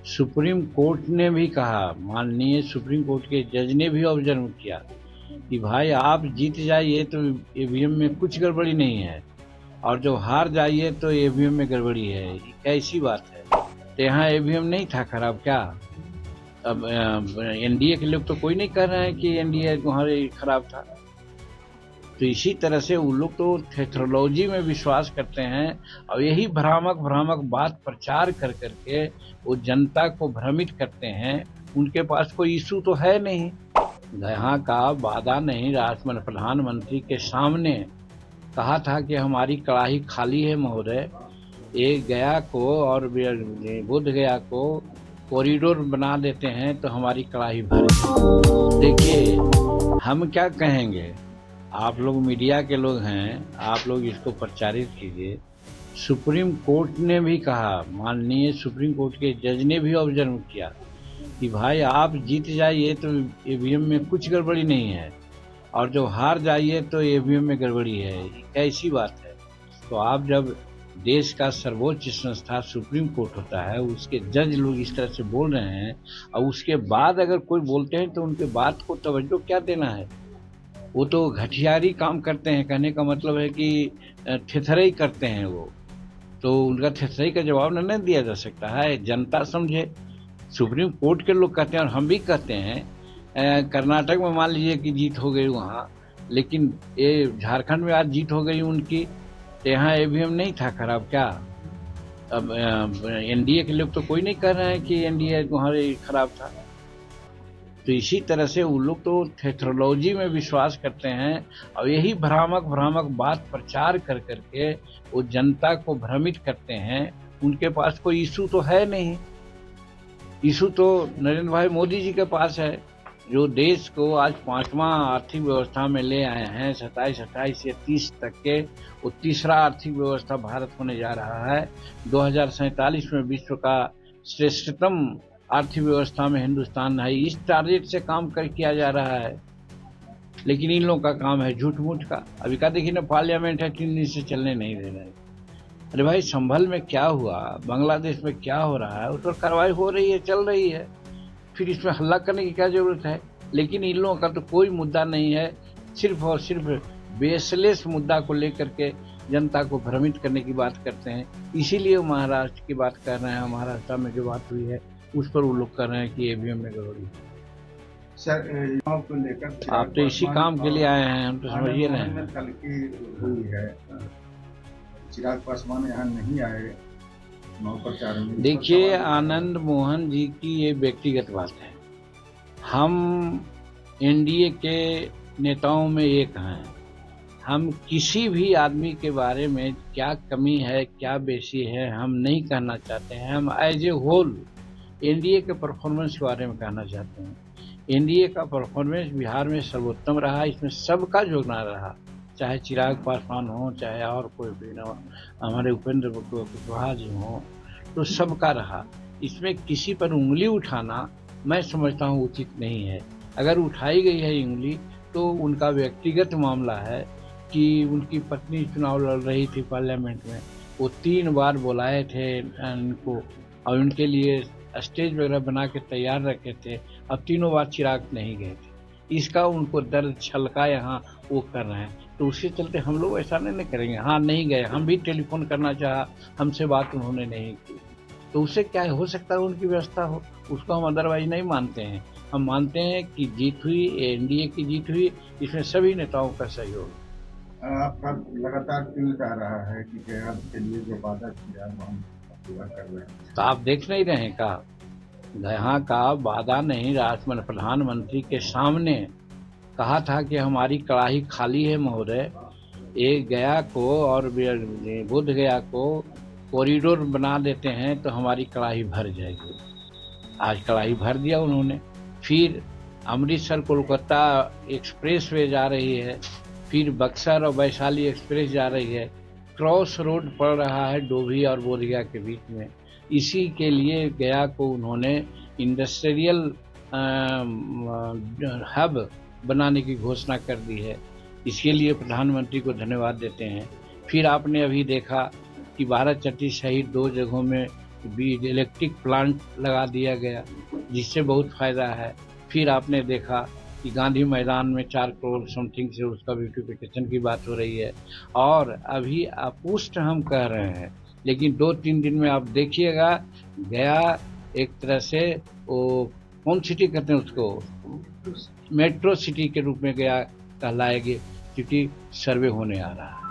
Supreme court ने भी कहा, माननीय सुप्रीम कोर्ट के जज ने भी ऑब्जर्व किया कि भाई आप जीत जाइए तो ईवीएम में कुछ गड़बड़ी नहीं है, और जो हार जाइए तो ईवीएम में गड़बड़ी है। ये कैसी बात है? तो यहाँ ईवीएम नहीं था खराब क्या? अब एनडीए के लोग तो कोई नहीं कह रहे हैं कि एनडीए तुम्हारे खराब था। तो इसी तरह से वो लोग तो टेक्नोलॉजी में विश्वास करते हैं, और यही भ्रामक भ्रामक बात प्रचार कर करके वो जनता को भ्रमित करते हैं। उनके पास कोई इशू तो है नहीं। यहाँ का वादा नहीं, प्रधानमंत्री के सामने कहा था कि हमारी कड़ाही खाली है महोदय, एक गया को और बोध गया को कॉरिडोर बना देते हैं तो हमारी कड़ाही भर। देखिए, हम क्या कहेंगे, आप लोग मीडिया के लोग हैं, आप लोग इसको प्रचारित कीजिए। सुप्रीम कोर्ट ने भी कहा, माननीय सुप्रीम कोर्ट के जज ने भी ऑब्जर्व किया कि भाई आप जीत जाइए तो ईवीएम में कुछ गड़बड़ी नहीं है, और जो हार जाइए तो ईवीएम में गड़बड़ी है। ये कैसी बात है? तो आप जब देश का सर्वोच्च संस्था सुप्रीम कोर्ट होता है, उसके जज लोग इस तरह से बोल रहे हैं, और उसके बाद अगर कोई बोलते हैं तो उनके बात को तवज्जो क्या देना है? वो तो घटियारी काम करते हैं। कहने का मतलब है कि थेथरई करते हैं वो। तो उनका थेथरई का जवाब नहीं दिया जा सकता है, जनता समझे। सुप्रीम कोर्ट के लोग कहते हैं और हम भी कहते हैं। कर्नाटक में मान लीजिए कि जीत हो गई वहाँ, लेकिन ये झारखंड में आज जीत हो गई उनकी, तो यहाँ ईवीएम नहीं था खराब क्या? अब एनडीए के लोग तो कोई नहीं कह रहे हैं कि एनडीए तुम्हारे खराब था। तो इसी तरह से वो लोग तो टेक्नोलॉजी में विश्वास करते हैं, और यही भ्रामक भ्रामक बात प्रचार कर करके वो जनता को भ्रमित करते हैं। उनके पास कोई इशू तो है नहीं। इशू तो नरेंद्र भाई मोदी जी के पास है, जो देश को आज 5वां आर्थिक व्यवस्था में ले आए हैं। 27 से 30 तक के वो तीसरा आर्थिक व्यवस्था भारत होने जा रहा है। 2047 में विश्व का श्रेष्ठतम आर्थिक व्यवस्था में हिंदुस्तान है। इस टारगेट से काम कर किया जा रहा है, लेकिन इन लोगों का काम है झूठ मूठ का। अभी का देखिए ना, पार्लियामेंट है 3 दिन से चलने नहीं दे रहे। अरे भाई, संभल में क्या हुआ, बांग्लादेश में क्या हो रहा है, उस पर कार्रवाई हो रही है, चल रही है। फिर इसमें हल्ला करने की क्या जरूरत है? लेकिन इन लोगों का तो कोई मुद्दा नहीं है, सिर्फ और सिर्फ बेसलेस मुद्दा को लेकर के जनता को भ्रमित करने की बात करते हैं। इसीलिए महाराष्ट्र की बात कर रहे हैं। महाराष्ट्र में जो बात हुई है उस पर वो लोग कर रहे हैं कि ईवीएम में गड़बड़ी। सर, युवाओं को लेकर आप तो इसी काम के लिए आए हैं, हम तो समझिए रहे हैं। तलखी हुई है, चिराग पासवान यहाँ नहीं आए। देखिए, आनंद मोहन जी की ये व्यक्तिगत बात है। हम एनडीए के नेताओं में एक हैं। हम किसी भी आदमी के बारे में क्या कमी है, क्या बेसी है, हम नहीं कहना चाहते हैं। हम एज ए होल एनडीए के परफॉर्मेंस के बारे में कहना चाहते हैं। एनडीए का परफॉर्मेंस बिहार में सर्वोत्तम रहा, इसमें सबका योगदान रहा, चाहे चिराग पासवान हो, चाहे और कोई भी न, हमारे उपेंद्र कुशवाहा जी हो, तो सबका रहा। इसमें किसी पर उंगली उठाना मैं समझता हूँ उचित नहीं है। अगर उठाई गई है उंगली तो उनका व्यक्तिगत मामला है कि उनकी पत्नी चुनाव लड़ रही थी पार्लियामेंट में, वो 3 बार बुलाए थे उनको, और उनके लिए स्टेज वगैरह बना के तैयार रखे थे। अब 3 बार चिराग नहीं गए थे, इसका उनको दर्द छलका यहाँ वो कर रहे हैं। तो उसके चलते हम लोग ऐसा नहीं करेंगे। हाँ, नहीं गए, हम भी टेलीफोन करना चाहा, हमसे बात उन्होंने नहीं की, तो उससे क्या हो सकता है, उनकी व्यवस्था हो, उसको हम अदरवाइज नहीं मानते हैं। हम मानते हैं कि जीत हुई, एनडीए की जीत हुई, इसमें सभी नेताओं का सहयोग। आपका लगातार क्यों कह रहा है कि गया के लिए जो वादा किया वो हम पूरा कर रहे हैं? तो आप देख नहीं रहे का, यहाँ का वादा नहीं, प्रधानमंत्री के सामने कहा था कि हमारी कड़ाही खाली है महोदय, एक गया को और बोध गया को कॉरिडोर बना देते हैं तो हमारी कड़ाही भर जाएगी। आज कड़ाही भर दिया उन्होंने। फिर अमृतसर कोलकाता एक्सप्रेस वे जा रही है, फिर बक्सर और वैशाली एक्सप्रेस जा रही है। क्रॉस रोड पड़ रहा है डोभी और बोधगया के बीच में। इसी के लिए गया को उन्होंने इंडस्ट्रियल हब बनाने की घोषणा कर दी है। इसके लिए प्रधानमंत्री को धन्यवाद देते हैं। फिर आपने अभी देखा कि भारत चट्टी सहित 2 जगहों में बीज इलेक्ट्रिक प्लांट लगा दिया गया, जिससे बहुत फायदा है। फिर आपने देखा कि गांधी मैदान में 4 करोड़ समथिंग से उसका ब्यूटिफिकेशन की बात हो रही है, और अभी अपुष्ट हम कह रहे हैं, लेकिन 2-3 दिन में आप देखिएगा गया एक तरह से वो कौन सिटी कहते हैं उसको, मेट्रो सिटी के रूप में गया कहलाएगी, सिटी सर्वे होने आ रहा है।